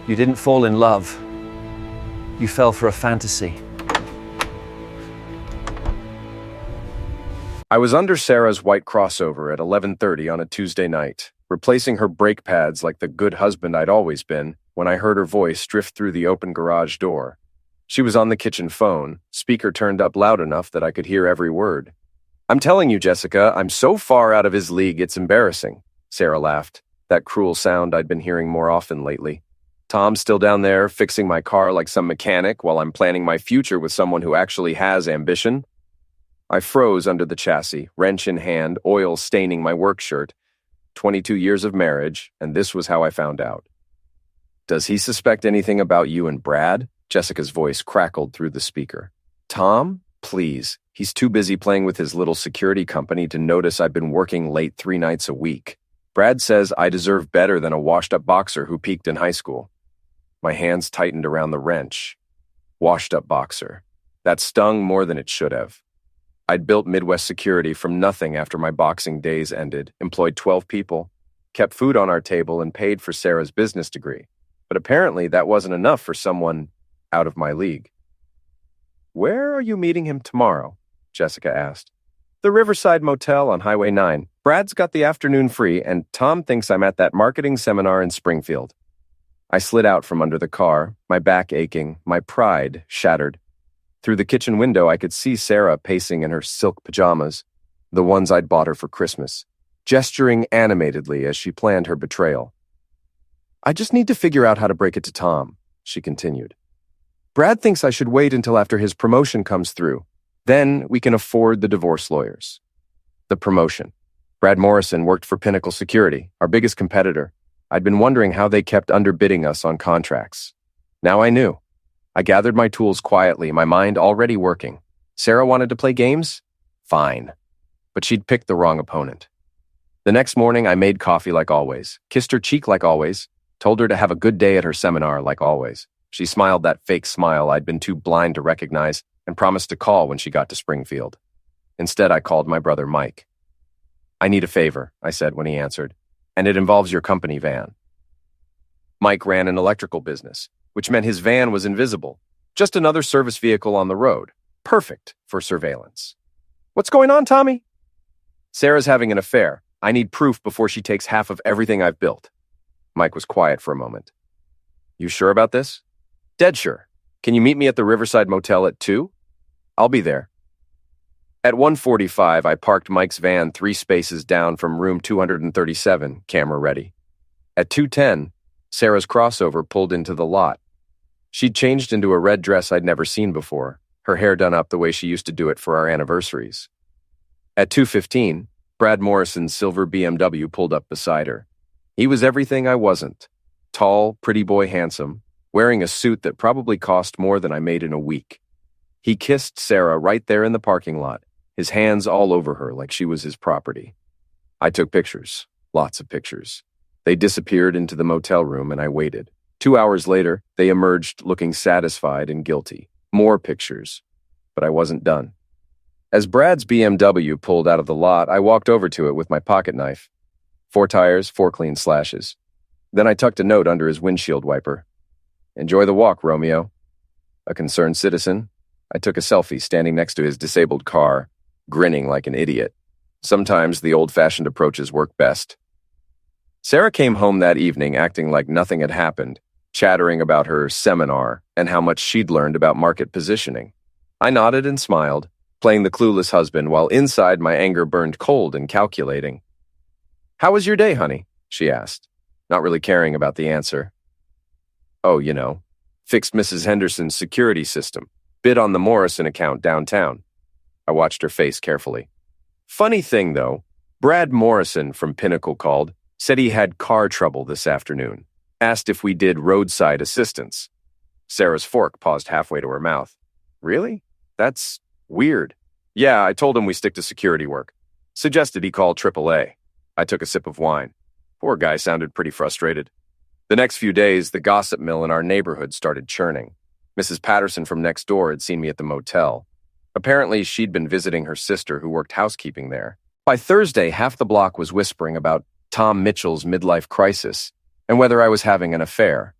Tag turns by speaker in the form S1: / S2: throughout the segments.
S1: You didn't fall in love. You fell for a fantasy.
S2: I was under Sarah's white crossover at 11:30 on a Tuesday night, replacing her brake pads like the good husband I'd always been, when I heard her voice drift through the open garage door. She was on the kitchen phone, speaker turned up loud enough that I could hear every word. "I'm telling you, Jessica, I'm so far out of his league it's embarrassing," Sarah laughed, that cruel sound I'd been hearing more often lately. "Tom's still down there fixing my car like some mechanic while I'm planning my future with someone who actually has ambition." I froze under the chassis, wrench in hand, oil staining my work shirt. 22 years of marriage, and this was how I found out. "Does he suspect anything about you and Brad?" Jessica's voice crackled through the speaker. "Tom? Please. He's too busy playing with his little security company to notice I've been working late 3 nights a week. Brad says I deserve better than a washed-up boxer who peaked in high school." My hands tightened around the wrench. Washed-up boxer. That stung more than it should have. I'd built Midwest Security from nothing after my boxing days ended, employed 12 people, kept food on our table, and paid for Sarah's business degree. But apparently that wasn't enough for someone out of my league. "Where are you meeting him tomorrow?" Jessica asked. "The Riverside Motel on Highway 9. Brad's got the afternoon free, and Tom thinks I'm at that marketing seminar in Springfield." I slid out from under the car, my back aching, my pride shattered. Through the kitchen window, I could see Sarah pacing in her silk pajamas, the ones I'd bought her for Christmas, gesturing animatedly as she planned her betrayal. "I just need to figure out how to break it to Tom," she continued. "Brad thinks I should wait until after his promotion comes through. Then we can afford the divorce lawyers." The promotion. Brad Morrison worked for Pinnacle Security, our biggest competitor. I'd been wondering how they kept underbidding us on contracts. Now I knew. I gathered my tools quietly, my mind already working. Sarah wanted to play games? Fine. But she'd picked the wrong opponent. The next morning, I made coffee like always, kissed her cheek like always, told her to have a good day at her seminar like always. She smiled that fake smile I'd been too blind to recognize and promised to call when she got to Springfield. Instead, I called my brother Mike. "I need a favor," I said when he answered, "and it involves your company van." Mike ran an electrical business, which meant his van was invisible, just another service vehicle on the road, perfect for surveillance. "What's going on, Tommy?" "Sarah's having an affair. I need proof before she takes half of everything I've built." Mike was quiet for a moment. "You sure about this?" "Dead sure. Can you meet me at the Riverside Motel at 2? "I'll be there." At 1:45, I parked Mike's van 3 spaces down from room 237, camera ready. At 2:10, Sarah's crossover pulled into the lot. She'd changed into a red dress I'd never seen before, her hair done up the way she used to do it for our anniversaries. At 2:15, Brad Morrison's silver BMW pulled up beside her. He was everything I wasn't. Tall, pretty boy handsome, wearing a suit that probably cost more than I made in a week. He kissed Sarah right there in the parking lot, his hands all over her like she was his property. I took pictures, lots of pictures. They disappeared into the motel room and I waited. 2 hours later, they emerged looking satisfied and guilty. More pictures. But I wasn't done. As Brad's BMW pulled out of the lot, I walked over to it with my pocket knife. 4 tires, 4 clean slashes. Then I tucked a note under his windshield wiper. "Enjoy the walk, Romeo." A concerned citizen, I took a selfie standing next to his disabled car, grinning like an idiot. Sometimes the old-fashioned approaches work best. Sarah came home that evening acting like nothing had happened, chattering about her seminar and how much she'd learned about market positioning. I nodded and smiled, playing the clueless husband while inside my anger burned cold and calculating. "How was your day, honey?" she asked, not really caring about the answer. "Oh, fixed Mrs. Henderson's security system, bid on the Morrison account downtown." I watched her face carefully. "Funny thing, though, Brad Morrison from Pinnacle called, said he had car trouble this afternoon, asked if we did roadside assistance." Sarah's fork paused halfway to her mouth. "Really? That's weird." "Yeah, I told him we stick to security work. Suggested he call AAA. I took a sip of wine. Poor guy sounded pretty frustrated. The next few days, the gossip mill in our neighborhood started churning. Mrs. Patterson from next door had seen me at the motel. Apparently, she'd been visiting her sister who worked housekeeping there. By Thursday, half the block was whispering about Tom Mitchell's midlife crisis and whether I was having an affair.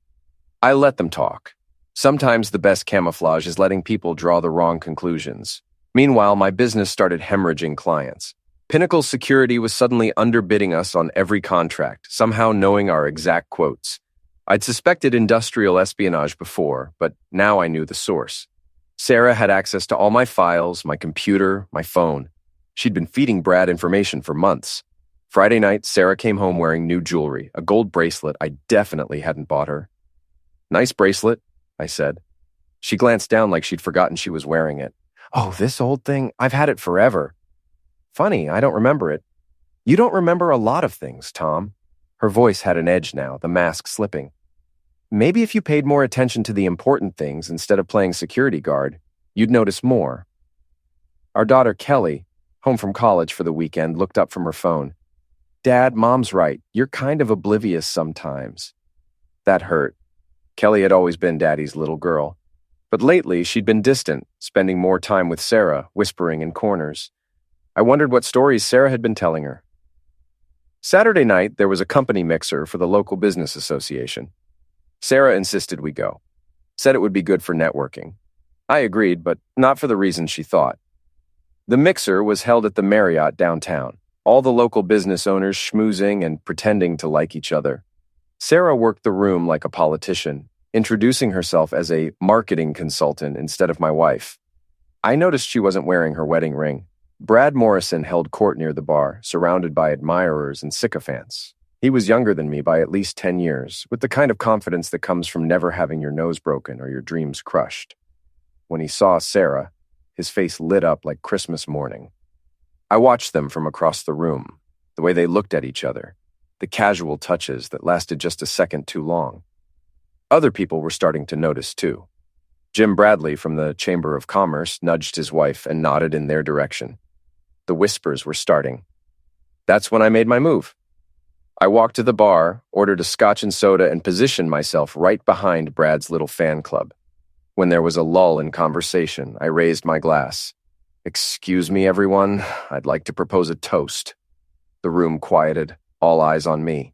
S2: I let them talk. Sometimes the best camouflage is letting people draw the wrong conclusions. Meanwhile, my business started hemorrhaging clients. Pinnacle's security was suddenly underbidding us on every contract, somehow knowing our exact quotes. I'd suspected industrial espionage before, but now I knew the source. Sarah had access to all my files, my computer, my phone. She'd been feeding Brad information for months. Friday night, Sarah came home wearing new jewelry, a gold bracelet I definitely hadn't bought her. "Nice bracelet," I said. She glanced down like she'd forgotten she was wearing it. "Oh, this old thing? I've had it forever." "Funny, I don't remember it." "You don't remember a lot of things, Tom." Her voice had an edge now, the mask slipping. "Maybe if you paid more attention to the important things instead of playing security guard, you'd notice more." Our daughter Kelly, home from college for the weekend, looked up from her phone. "Dad, Mom's right. You're kind of oblivious sometimes." That hurt. Kelly had always been Daddy's little girl. But lately, she'd been distant, spending more time with Sarah, whispering in corners. I wondered what stories Sarah had been telling her. Saturday night, there was a company mixer for the local business association. Sarah insisted we go. Said it would be good for networking. I agreed, but not for the reasons she thought. The mixer was held at the Marriott downtown, all the local business owners schmoozing and pretending to like each other. Sarah worked the room like a politician, introducing herself as a marketing consultant instead of my wife. I noticed she wasn't wearing her wedding ring. Brad Morrison held court near the bar, surrounded by admirers and sycophants. He was younger than me by at least 10 years, with the kind of confidence that comes from never having your nose broken or your dreams crushed. When he saw Sarah, his face lit up like Christmas morning. I watched them from across the room, the way they looked at each other, the casual touches that lasted just a second too long. Other people were starting to notice, too. Jim Bradley from the Chamber of Commerce nudged his wife and nodded in their direction. The whispers were starting. That's when I made my move. I walked to the bar, ordered a scotch and soda, and positioned myself right behind Brad's little fan club. When there was a lull in conversation, I raised my glass. "Excuse me, everyone. I'd like to propose a toast." The room quieted, all eyes on me.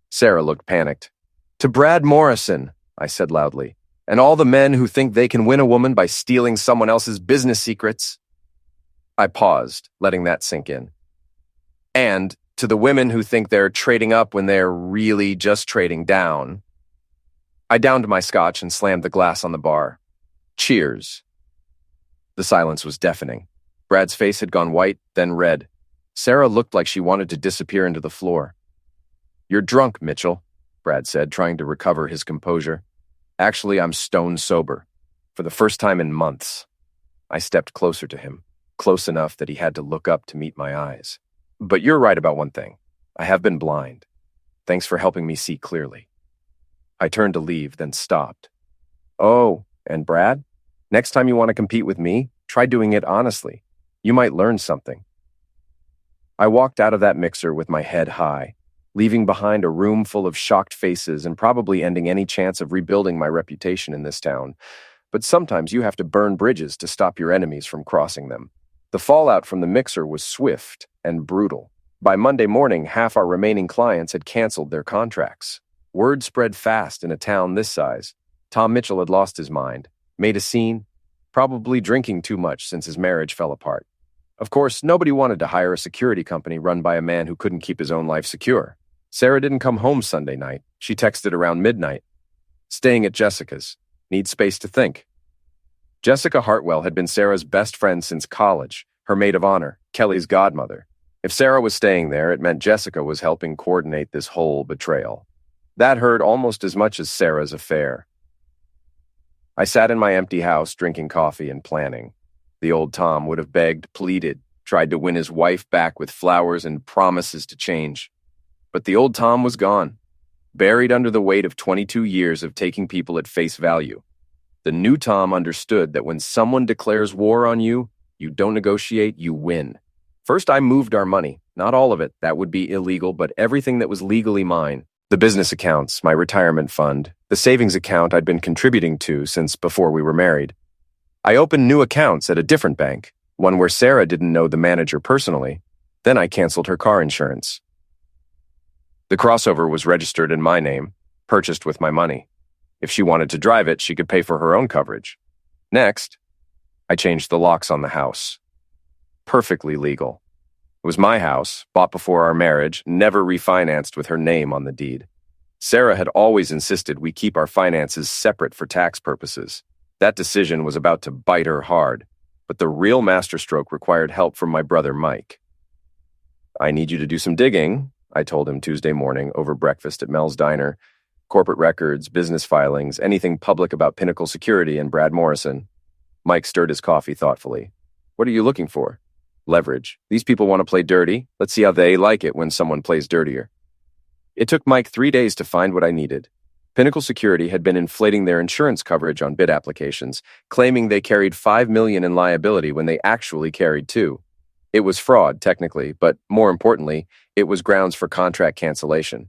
S2: Sarah looked panicked. "To Brad Morrison," I said loudly, "and all the men who think they can win a woman by stealing someone else's business secrets." I paused, letting that sink in. "And to the women who think they're trading up when they're really just trading down." I downed my scotch and slammed the glass on the bar. Cheers. The silence was deafening. Brad's face had gone white, then red. Sarah looked like she wanted to disappear into the floor. "You're drunk, Mitchell," Brad said, trying to recover his composure. "Actually, I'm stone sober. For the first time in months." I stepped closer to him, close enough that he had to look up to meet my eyes. "But you're right about one thing. I have been blind. Thanks for helping me see clearly." I turned to leave, then stopped. "Oh, and Brad? Next time you want to compete with me, try doing it honestly. You might learn something." I walked out of that mixer with my head high, leaving behind a room full of shocked faces and probably ending any chance of rebuilding my reputation in this town. But sometimes you have to burn bridges to stop your enemies from crossing them. The fallout from the mixer was swift and brutal. By Monday morning, half our remaining clients had canceled their contracts. Word spread fast in a town this size. Tom Mitchell had lost his mind, made a scene, probably drinking too much since his marriage fell apart. Of course, nobody wanted to hire a security company run by a man who couldn't keep his own life secure. Sarah didn't come home Sunday night. She texted around midnight. "Staying at Jessica's. Need space to think." Jessica Hartwell had been Sarah's best friend since college, her maid of honor, Kelly's godmother. If Sarah was staying there, it meant Jessica was helping coordinate this whole betrayal. That hurt almost as much as Sarah's affair. I sat in my empty house drinking coffee and planning. The old Tom would have begged, pleaded, tried to win his wife back with flowers and promises to change. But the old Tom was gone, buried under the weight of 22 years of taking people at face value. The new Tom understood that when someone declares war on you, you don't negotiate, you win. First, I moved our money. Not all of it, that would be illegal, but everything that was legally mine. The business accounts, my retirement fund, the savings account I'd been contributing to since before we were married. I opened new accounts at a different bank, one where Sarah didn't know the manager personally. Then I canceled her car insurance. The crossover was registered in my name, purchased with my money. If she wanted to drive it, she could pay for her own coverage. Next, I changed the locks on the house. Perfectly legal. It was my house, bought before our marriage, never refinanced with her name on the deed. Sarah had always insisted we keep our finances separate for tax purposes. That decision was about to bite her hard, but the real masterstroke required help from my brother Mike. I need you to do some digging, I told him Tuesday morning over breakfast at Mel's Diner. Corporate records, business filings, anything public about Pinnacle Security and Brad Morrison. Mike stirred his coffee thoughtfully. What are you looking for? Leverage. These people want to play dirty. Let's see how they like it when someone plays dirtier. It took Mike 3 days to find what I needed. Pinnacle Security had been inflating their insurance coverage on bid applications, claiming they carried $5 million in liability when they actually carried $2 million. It was fraud, technically, but more importantly, it was grounds for contract cancellation.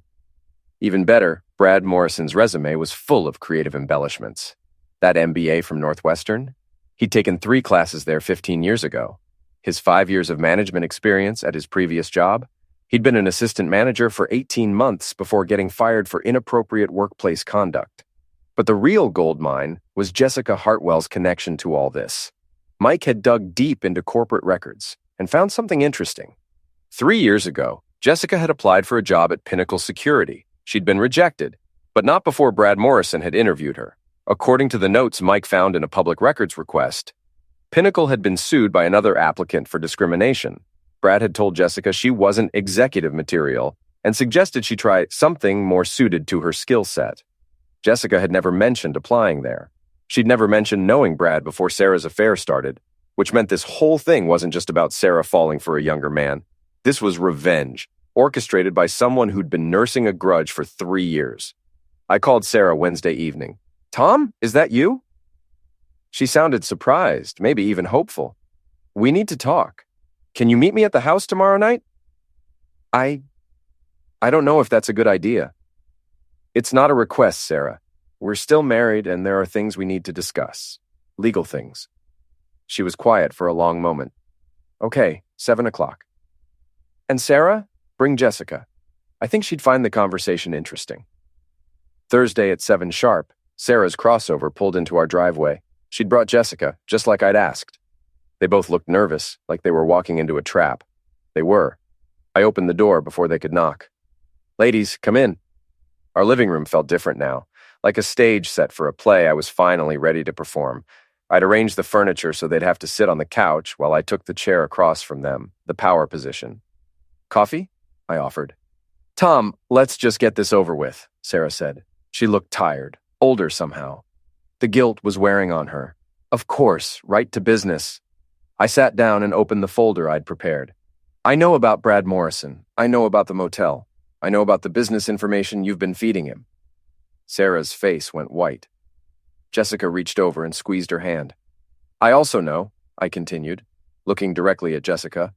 S2: Even better, Brad Morrison's resume was full of creative embellishments. That MBA from Northwestern? He'd taken 3 classes there 15 years ago. His 5 years of management experience at his previous job? He'd been an assistant manager for 18 months before getting fired for inappropriate workplace conduct. But the real gold mine was Jessica Hartwell's connection to all this. Mike had dug deep into corporate records and found something interesting. 3 years ago, Jessica had applied for a job at Pinnacle Security. She'd been rejected, but not before Brad Morrison had interviewed her. According to the notes Mike found in a public records request, Pinnacle had been sued by another applicant for discrimination. Brad had told Jessica she wasn't executive material and suggested she try something more suited to her skill set. Jessica had never mentioned applying there. She'd never mentioned knowing Brad before Sarah's affair started, which meant this whole thing wasn't just about Sarah falling for a younger man. This was revenge, orchestrated by someone who'd been nursing a grudge for 3 years. I called Sarah Wednesday evening. Tom, is that you? She sounded surprised, maybe even hopeful. We need to talk. Can you meet me at the house tomorrow night? I don't know if that's a good idea. It's not a request, Sarah. We're still married and there are things we need to discuss. Legal things. She was quiet for a long moment. Okay, 7 o'clock. And Sarah, bring Jessica. I think she'd find the conversation interesting. Thursday at 7 sharp, Sarah's crossover pulled into our driveway. She'd brought Jessica, just like I'd asked. They both looked nervous, like they were walking into a trap. They were. I opened the door before they could knock. Ladies, come in. Our living room felt different now. Like a stage set for a play I was finally ready to perform. I'd arranged the furniture so they'd have to sit on the couch while I took the chair across from them, the power position. Coffee? I offered. Tom, let's just get this over with, Sarah said. She looked tired, older somehow. The guilt was wearing on her. Of course, right to business. I sat down and opened the folder I'd prepared. I know about Brad Morrison. I know about the motel. I know about the business information you've been feeding him. Sarah's face went white. Jessica reached over and squeezed her hand. I also know, I continued, looking directly at Jessica,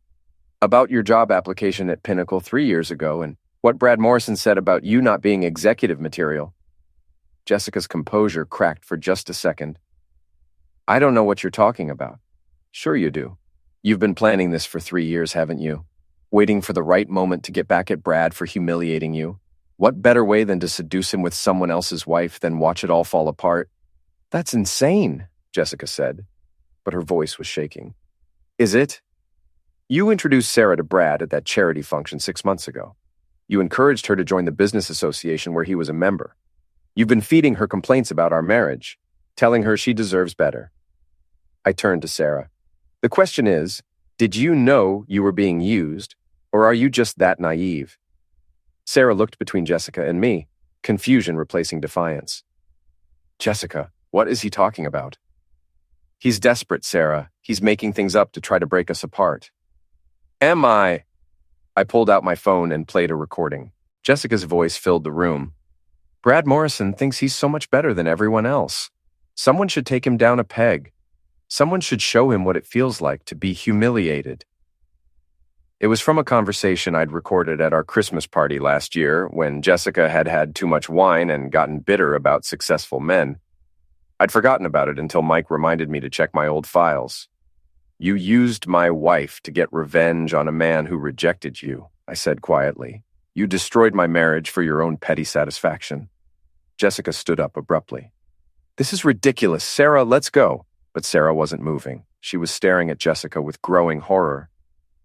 S2: about your job application at Pinnacle 3 years ago and what Brad Morrison said about you not being executive material. Jessica's composure cracked for just a second. I don't know what you're talking about. Sure you do. You've been planning this for 3 years, haven't you? Waiting for the right moment to get back at Brad for humiliating you. What better way than to seduce him with someone else's wife than watch it all fall apart? That's insane, Jessica said, but her voice was shaking. Is it? You introduced Sarah to Brad at that charity function 6 months ago. You encouraged her to join the business association where he was a member. You've been feeding her complaints about our marriage, telling her she deserves better. I turned to Sarah. The question is, did you know you were being used, or are you just that naive? Sarah looked between Jessica and me, confusion replacing defiance. Jessica, what is he talking about? He's desperate, Sarah. He's making things up to try to break us apart. Am I? I pulled out my phone and played a recording. Jessica's voice filled the room. Brad Morrison thinks he's so much better than everyone else. Someone should take him down a peg. Someone should show him what it feels like to be humiliated. It was from a conversation I'd recorded at our Christmas party last year when Jessica had had too much wine and gotten bitter about successful men. I'd forgotten about it until Mike reminded me to check my old files. You used my wife to get revenge on a man who rejected you, I said quietly. You destroyed my marriage for your own petty satisfaction. Jessica stood up abruptly. This is ridiculous. Sarah, let's go. But Sarah wasn't moving. She was staring at Jessica with growing horror.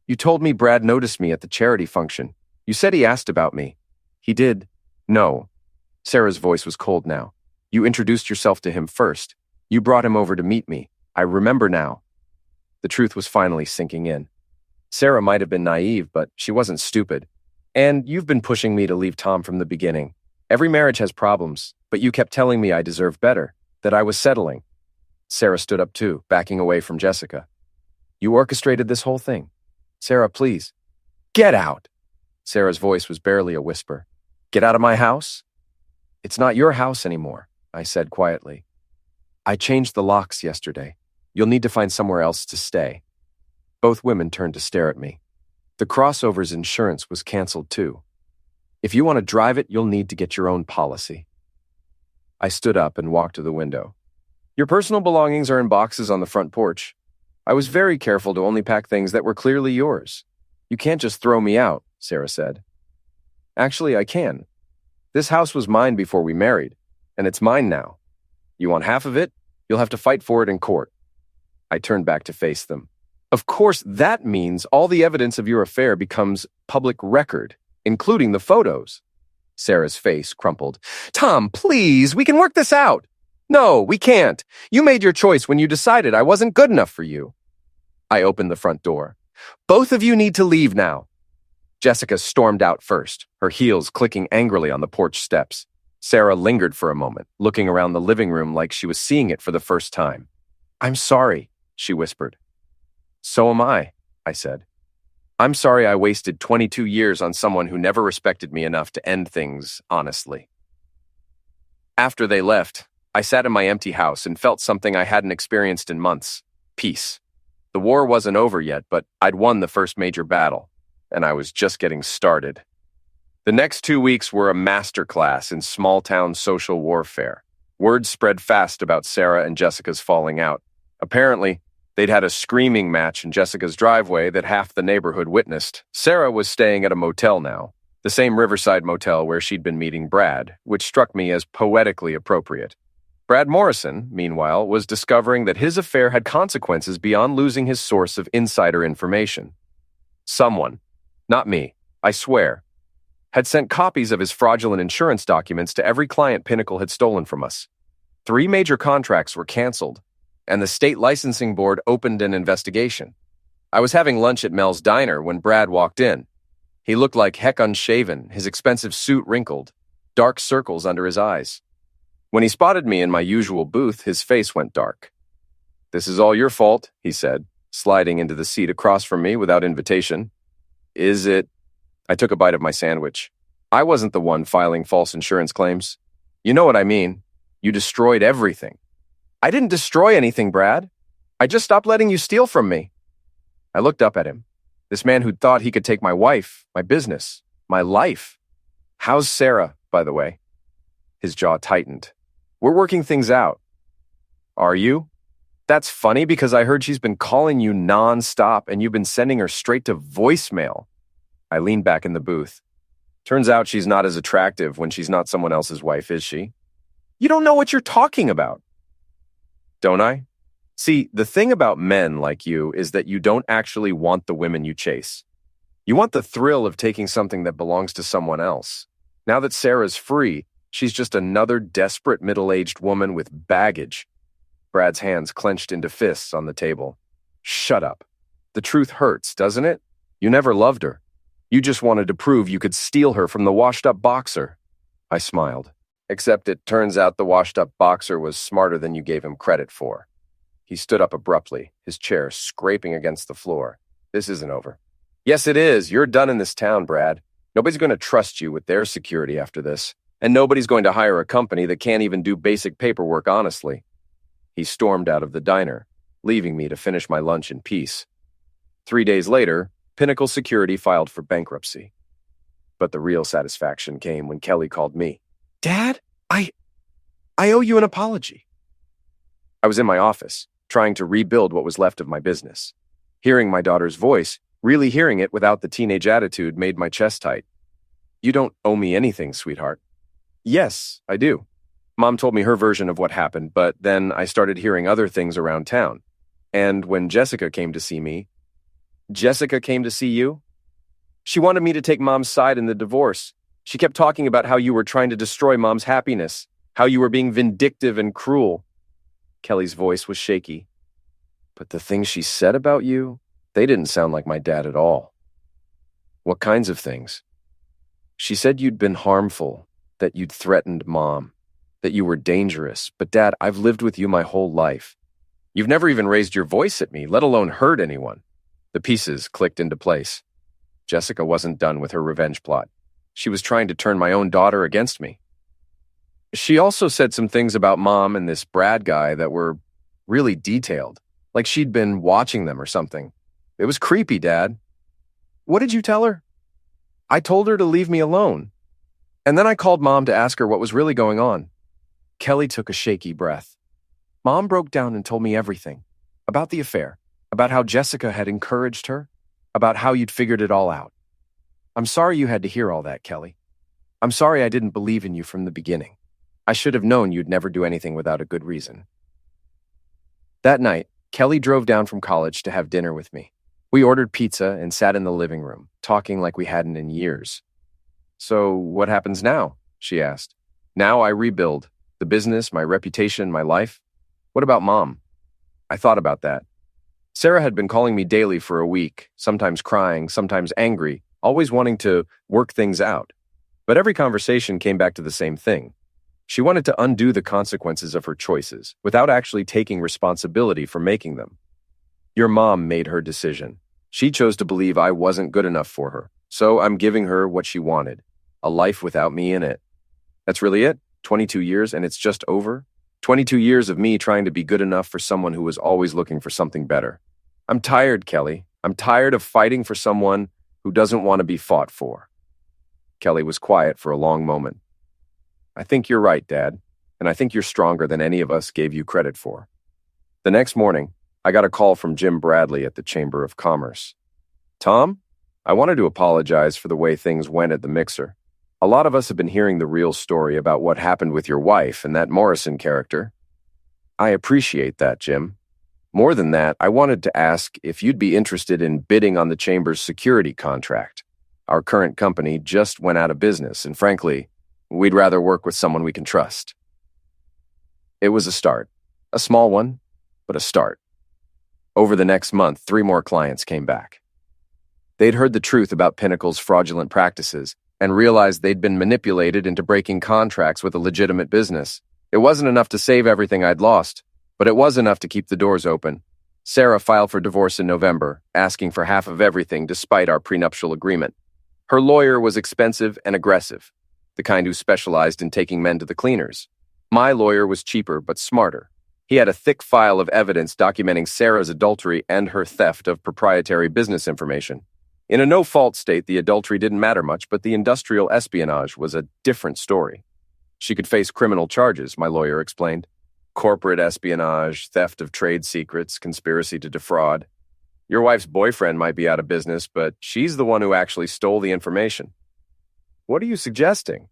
S2: You told me Brad noticed me at the charity function. You said he asked about me. He did. No. Sarah's voice was cold now. You introduced yourself to him first. You brought him over to meet me. I remember now. The truth was finally sinking in. Sarah might have been naive, but she wasn't stupid. And you've been pushing me to leave Tom from the beginning. Every marriage has problems, but you kept telling me I deserved better, that I was settling. Sarah stood up too, backing away from Jessica. You orchestrated this whole thing. Sarah, please. Get out! Sarah's voice was barely a whisper. Get out of my house? It's not your house anymore, I said quietly. I changed the locks yesterday. You'll need to find somewhere else to stay. Both women turned to stare at me. The crossover's insurance was canceled too. If you want to drive it, you'll need to get your own policy. I stood up and walked to the window. Your personal belongings are in boxes on the front porch. I was very careful to only pack things that were clearly yours. You can't just throw me out, Sarah said. Actually, I can. This house was mine before we married, and it's mine now. You want half of it? You'll have to fight for it in court. I turned back to face them. Of course, that means all the evidence of your affair becomes public record, including the photos. Sarah's face crumpled. Tom, please, we can work this out. No, we can't. You made your choice when you decided I wasn't good enough for you. I opened the front door. Both of you need to leave now. Jessica stormed out first, her heels clicking angrily on the porch steps. Sarah lingered for a moment, looking around the living room like she was seeing it for the first time. I'm sorry, she whispered. So am I said. I'm sorry I wasted 22 years on someone who never respected me enough to end things honestly. After they left, I sat in my empty house and felt something I hadn't experienced in months. Peace. The war wasn't over yet, but I'd won the first major battle, and I was just getting started. The next 2 weeks were a masterclass in small-town social warfare. Word spread fast about Sarah and Jessica's falling out. Apparently, they'd had a screaming match in Jessica's driveway that half the neighborhood witnessed. Sarah was staying at a motel now, the same Riverside motel where she'd been meeting Brad, which struck me as poetically appropriate. Brad Morrison, meanwhile, was discovering that his affair had consequences beyond losing his source of insider information. Someone, not me, I swear, had sent copies of his fraudulent insurance documents to every client Pinnacle had stolen from us. 3 major contracts were canceled, and the state licensing board opened an investigation. I was having lunch at Mel's diner when Brad walked in. He looked like heck unshaven, his expensive suit wrinkled, dark circles under his eyes. When he spotted me in my usual booth, his face went dark. This is all your fault, he said, sliding into the seat across from me without invitation. Is it? I took a bite of my sandwich. I wasn't the one filing false insurance claims. You know what I mean. You destroyed everything. I didn't destroy anything, Brad. I just stopped letting you steal from me. I looked up at him. This man who'd thought he could take my wife, my business, my life. How's Sarah, by the way? His jaw tightened. We're working things out. Are you? That's funny because I heard she's been calling you non-stop and you've been sending her straight to voicemail. I leaned back in the booth. Turns out she's not as attractive when she's not someone else's wife, is she? You don't know what you're talking about. Don't I? See, the thing about men like you is that you don't actually want the women you chase. You want the thrill of taking something that belongs to someone else. Now that Sarah's free, she's just another desperate middle-aged woman with baggage. Brad's hands clenched into fists on the table. Shut up. The truth hurts, doesn't it? You never loved her. You just wanted to prove you could steal her from the washed-up boxer. I smiled. Except it turns out the washed-up boxer was smarter than you gave him credit for. He stood up abruptly, his chair scraping against the floor. This isn't over. Yes, it is. You're done in this town, Brad. Nobody's going to trust you with their security after this. And nobody's going to hire a company that can't even do basic paperwork honestly. He stormed out of the diner, leaving me to finish my lunch in peace. 3 days later, Pinnacle Security filed for bankruptcy. But the real satisfaction came when Kelly called me. Dad, I owe you an apology. I was in my office, trying to rebuild what was left of my business. Hearing my daughter's voice, really hearing it without the teenage attitude, made my chest tight. You don't owe me anything, sweetheart. Yes, I do. Mom told me her version of what happened, but then I started hearing other things around town. And when Jessica came to see me, Jessica came to see you? She wanted me to take Mom's side in the divorce. She kept talking about how you were trying to destroy Mom's happiness, how you were being vindictive and cruel. Kelly's voice was shaky. But the things she said about you, they didn't sound like my dad at all. What kinds of things? She said you'd been harmful, that you'd threatened Mom, that you were dangerous. But Dad, I've lived with you my whole life. You've never even raised your voice at me, let alone hurt anyone. The pieces clicked into place. Jessica wasn't done with her revenge plot. She was trying to turn my own daughter against me. She also said some things about Mom and this Brad guy that were really detailed, like she'd been watching them or something. It was creepy, Dad. What did you tell her? I told her to leave me alone. And then I called Mom to ask her what was really going on. Kelly took a shaky breath. Mom broke down and told me everything. About the affair, about how Jessica had encouraged her, about how you'd figured it all out. I'm sorry you had to hear all that, Kelly. I'm sorry I didn't believe in you from the beginning. I should have known you'd never do anything without a good reason. That night, Kelly drove down from college to have dinner with me. We ordered pizza and sat in the living room, talking like we hadn't in years. So what happens now? She asked. Now I rebuild. The business, my reputation, my life. What about Mom? I thought about that. Sarah had been calling me daily for a week, sometimes crying, sometimes angry, always wanting to work things out. But every conversation came back to the same thing. She wanted to undo the consequences of her choices without actually taking responsibility for making them. Your mom made her decision. She chose to believe I wasn't good enough for her, so I'm giving her what she wanted, a life without me in it. That's really it? 22 years and it's just over? 22 years of me trying to be good enough for someone who was always looking for something better. I'm tired, Kelly. I'm tired of fighting for someone who doesn't want to be fought for. Kelly was quiet for a long moment. I think you're right, Dad, and I think you're stronger than any of us gave you credit for. The next morning, I got a call from Jim Bradley at the Chamber of Commerce. Tom, I wanted to apologize for the way things went at the mixer. A lot of us have been hearing the real story about what happened with your wife and that Morrison character. I appreciate that, Jim. More than that, I wanted to ask if you'd be interested in bidding on the Chamber's security contract. Our current company just went out of business, and frankly, we'd rather work with someone we can trust. It was a start. A small one, but a start. Over the next month, 3 more clients came back. They'd heard the truth about Pinnacle's fraudulent practices and realized they'd been manipulated into breaking contracts with a legitimate business. It wasn't enough to save everything I'd lost, but it was enough to keep the doors open. Sarah filed for divorce in November, asking for half of everything despite our prenuptial agreement. Her lawyer was expensive and aggressive, the kind who specialized in taking men to the cleaners. My lawyer was cheaper but smarter. He had a thick file of evidence documenting Sarah's adultery and her theft of proprietary business information. In a no-fault state, the adultery didn't matter much, but the industrial espionage was a different story. She could face criminal charges, my lawyer explained. Corporate espionage, theft of trade secrets, conspiracy to defraud. Your wife's boyfriend might be out of business, but she's the one who actually stole the information. What are you suggesting?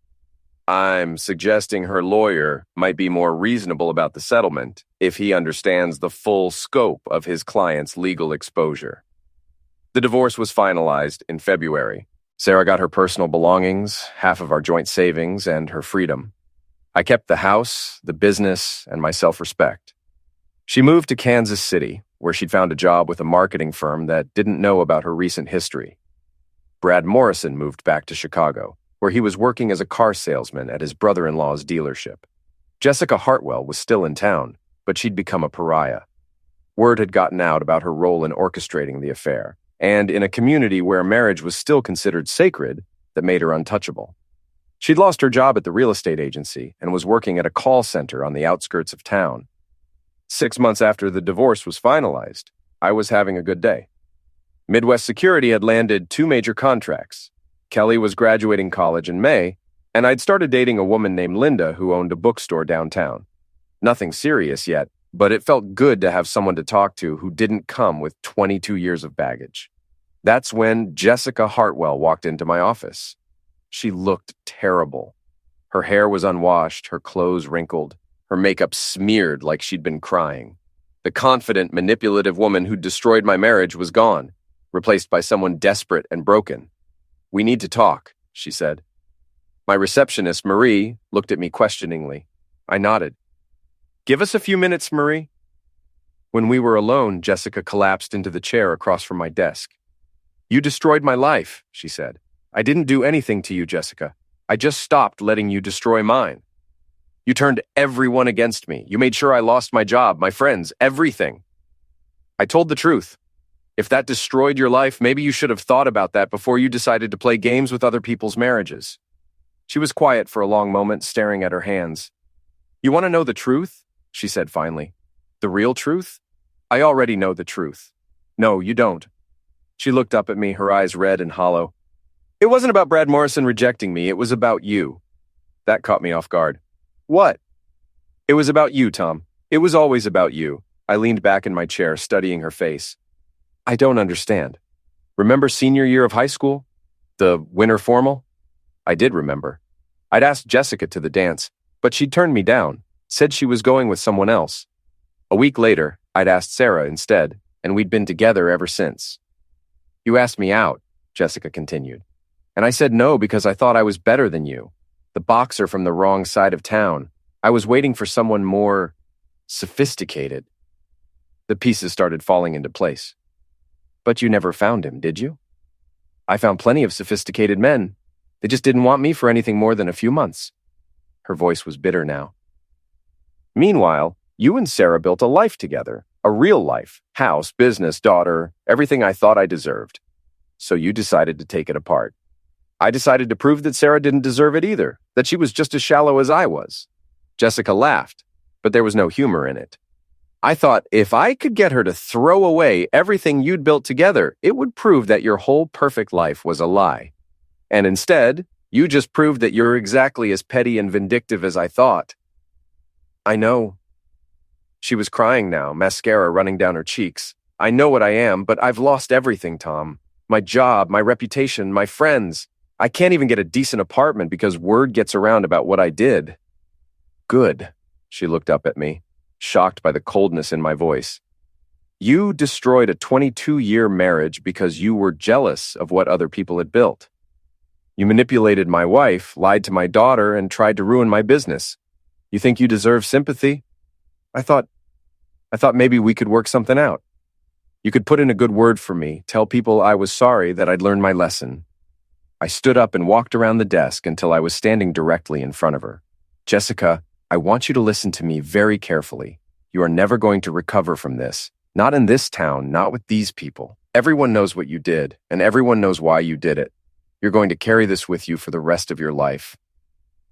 S2: I'm suggesting her lawyer might be more reasonable about the settlement if he understands the full scope of his client's legal exposure. The divorce was finalized in February. Sarah got her personal belongings, half of our joint savings, and her freedom. I kept the house, the business, and my self-respect. She moved to Kansas City, where she'd found a job with a marketing firm that didn't know about her recent history. Brad Morrison moved back to Chicago, where he was working as a car salesman at his brother-in-law's dealership. Jessica Hartwell was still in town, but she'd become a pariah. Word had gotten out about her role in orchestrating the affair, and in a community where marriage was still considered sacred, that made her untouchable. She'd lost her job at the real estate agency and was working at a call center on the outskirts of town. 6 months after the divorce was finalized, I was having a good day. Midwest Security had landed 2 major contracts. Kelly was graduating college in May, and I'd started dating a woman named Linda who owned a bookstore downtown. Nothing serious yet, but it felt good to have someone to talk to who didn't come with 22 years of baggage. That's when Jessica Hartwell walked into my office. She looked terrible. Her hair was unwashed, her clothes wrinkled, her makeup smeared like she'd been crying. The confident, manipulative woman who'd destroyed my marriage was gone, replaced by someone desperate and broken. "We need to talk," she said. My receptionist, Marie, looked at me questioningly. I nodded. "Give us a few minutes, Marie." When we were alone, Jessica collapsed into the chair across from my desk. "You destroyed my life," she said. "I didn't do anything to you, Jessica. I just stopped letting you destroy mine. You turned everyone against me. You made sure I lost my job, my friends, everything. I told the truth. If that destroyed your life, maybe you should have thought about that before you decided to play games with other people's marriages." She was quiet for a long moment, staring at her hands. "You want to know the truth?" she said finally. "The real truth? I already know the truth." "No, you don't." She looked up at me, her eyes red and hollow. "It wasn't about Brad Morrison rejecting me. It was about you." That caught me off guard. "What?" "It was about you, Tom. It was always about you." I leaned back in my chair, studying her face. "I don't understand. Remember senior year of high school? The winter formal?" I did remember. I'd asked Jessica to the dance, but she'd turned me down, said she was going with someone else. A week later, I'd asked Sarah instead, and we'd been together ever since. "You asked me out," Jessica continued. "And I said no because I thought I was better than you. The boxer from the wrong side of town. I was waiting for someone more sophisticated." The pieces started falling into place. "But you never found him, did you?" "I found plenty of sophisticated men. They just didn't want me for anything more than a few months." Her voice was bitter now. "Meanwhile, you and Sarah built a life together, a real life, house, business, daughter, everything I thought I deserved. So you decided to take it apart. I decided to prove that Sarah didn't deserve it either, that she was just as shallow as I was." Jessica laughed, but there was no humor in it. "I thought if I could get her to throw away everything you'd built together, it would prove that your whole perfect life was a lie. And instead, you just proved that you're exactly as petty and vindictive as I thought." "I know." She was crying now, mascara running down her cheeks. "I know what I am, but I've lost everything, Tom. My job, my reputation, my friends. I can't even get a decent apartment because word gets around about what I did." "Good." She looked up at me, shocked by the coldness in my voice. "You destroyed a 22-year marriage because you were jealous of what other people had built. You manipulated my wife, lied to my daughter, and tried to ruin my business. You think you deserve sympathy? I thought maybe we could work something out. You could put in a good word for me, tell people I was sorry, that I'd learned my lesson." I stood up and walked around the desk until I was standing directly in front of her. "Jessica, I want you to listen to me very carefully. You are never going to recover from this. Not in this town, not with these people. Everyone knows what you did, and everyone knows why you did it. You're going to carry this with you for the rest of your life."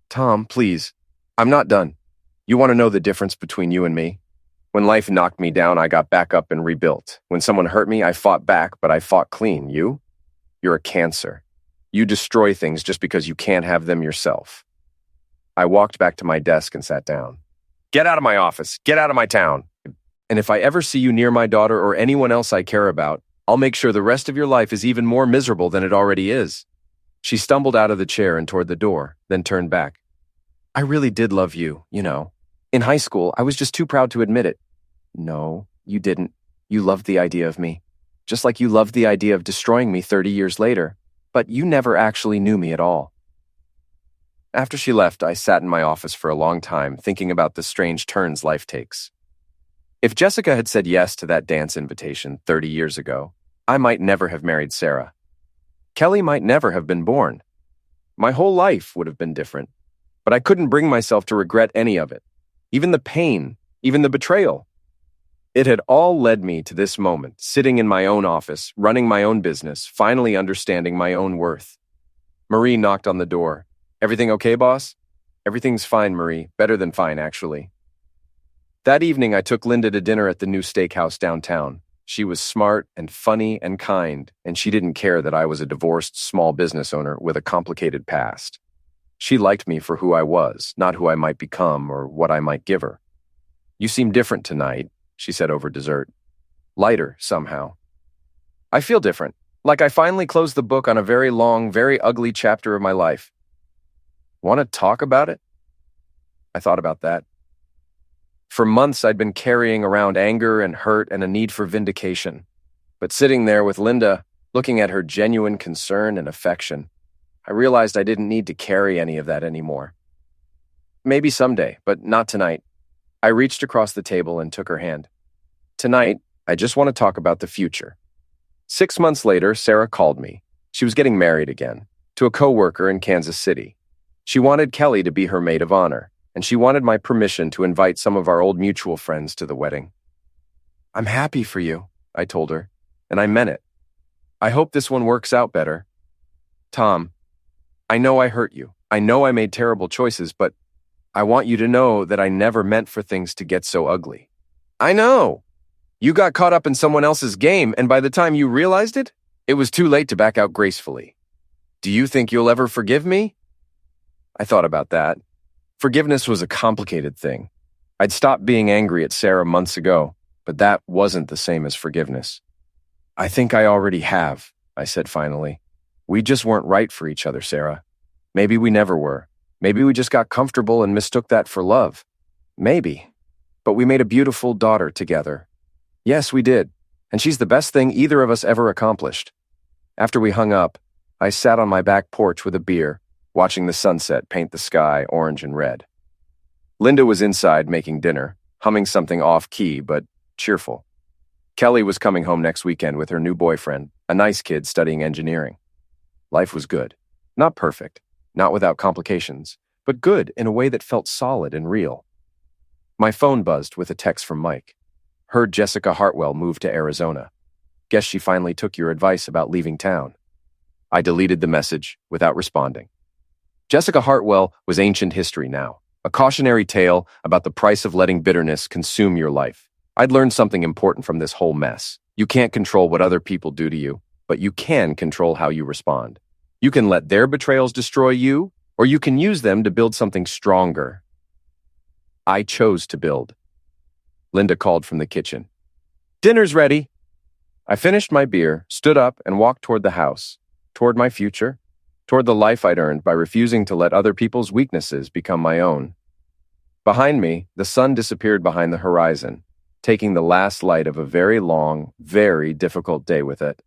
S2: "Tom, please. I'm not done. You want to know the difference between you and me? When life knocked me down, I got back up and rebuilt. When someone hurt me, I fought back, but I fought clean. You? You're a cancer. You destroy things just because you can't have them yourself." I walked back to my desk and sat down. "Get out of my office. Get out of my town. And if I ever see you near my daughter or anyone else I care about, I'll make sure the rest of your life is even more miserable than it already is." She stumbled out of the chair and toward the door, then turned back. "I really did love you, you know. In high school, I was just too proud to admit it." "No, you didn't. You loved the idea of me. Just like you loved the idea of destroying me 30 years later. But you never actually knew me at all." After she left, I sat in my office for a long time, thinking about the strange turns life takes. If Jessica had said yes to that dance invitation 30 years ago, I might never have married Sarah. Kelly might never have been born. My whole life would have been different, but I couldn't bring myself to regret any of it. Even the pain, even the betrayal. It had all led me to this moment, sitting in my own office, running my own business, finally understanding my own worth. Marie knocked on the door. "Everything okay, boss?" "Everything's fine, Marie. Better than fine, actually." That evening, I took Linda to dinner at the new steakhouse downtown. She was smart and funny and kind, and she didn't care that I was a divorced small business owner with a complicated past. She liked me for who I was, not who I might become or what I might give her. "You seem different tonight," she said over dessert. "Lighter, somehow." "I feel different, like I finally closed the book on a very long, very ugly chapter of my life." Want to talk about it? I thought about that. For months, I'd been carrying around anger and hurt and a need for vindication. But sitting there with Linda, looking at her genuine concern and affection, I realized I didn't need to carry any of that anymore. Maybe someday, but not tonight. I reached across the table and took her hand. Tonight, I just want to talk about the future. 6 months later, Sarah called me. She was getting married again, to a coworker in Kansas City. She wanted Kelly to be her maid of honor, and she wanted my permission to invite some of our old mutual friends to the wedding. I'm happy for you, I told her, and I meant it. I hope this one works out better. Tom, I know I hurt you. I know I made terrible choices, but I want you to know that I never meant for things to get so ugly. I know. You got caught up in someone else's game, and by the time you realized it, it was too late to back out gracefully. Do you think you'll ever forgive me? I thought about that. Forgiveness was a complicated thing. I'd stopped being angry at Sarah months ago, but that wasn't the same as forgiveness. I think I already have, I said finally. We just weren't right for each other, Sarah. Maybe we never were. Maybe we just got comfortable and mistook that for love. Maybe. But we made a beautiful daughter together. Yes, we did. And she's the best thing either of us ever accomplished. After we hung up, I sat on my back porch with a beer, watching the sunset paint the sky orange and red. Linda was inside making dinner, humming something off-key but cheerful. Kelly was coming home next weekend with her new boyfriend, a nice kid studying engineering. Life was good. Not perfect, not without complications, but good in a way that felt solid and real. My phone buzzed with a text from Mike. Heard Jessica Hartwell moved to Arizona. Guess she finally took your advice about leaving town. I deleted the message without responding. Jessica Hartwell was ancient history now, a cautionary tale about the price of letting bitterness consume your life. I'd learned something important from this whole mess. You can't control what other people do to you, but you can control how you respond. You can let their betrayals destroy you, or you can use them to build something stronger. I chose to build. Linda called from the kitchen. Dinner's ready. I finished my beer, stood up, and walked toward the house, toward my future, toward the life I'd earned by refusing to let other people's weaknesses become my own. Behind me, the sun disappeared behind the horizon, taking the last light of a very long, very difficult day with it.